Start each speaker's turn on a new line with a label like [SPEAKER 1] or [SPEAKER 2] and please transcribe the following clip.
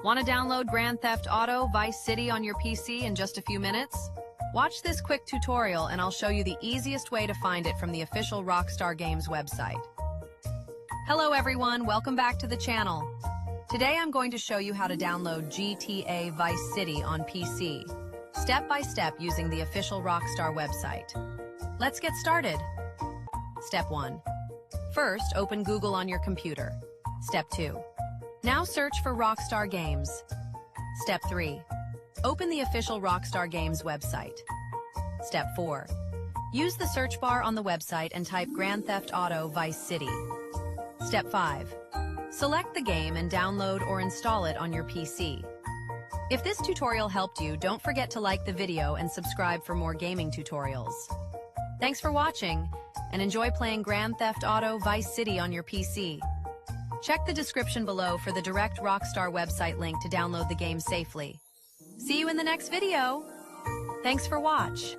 [SPEAKER 1] Want to download Grand Theft Auto Vice City on your PC in just a few minutes? Watch this quick tutorial and I'll show you the easiest way to find it from the official Rockstar Games website. Hello everyone, welcome back to the channel. Today I'm going to show you how to download GTA Vice City on PC, step by step using the official Rockstar website. Let's get started. Step 1. First, open Google on your computer. Step 2. Now search for Rockstar Games. Step 3. Open the official Rockstar Games website. Step 4. Use the search bar on the website and type Grand Theft Auto Vice City. Step 5. Select the game and download or install it on your PC. If this tutorial helped you, don't forget to like the video and subscribe for more gaming tutorials. Thanks for watching, and enjoy playing Grand Theft Auto Vice City on your PC. Check the description below for the direct Rockstar website link to download the game safely. See you in the next video. Thanks for watching.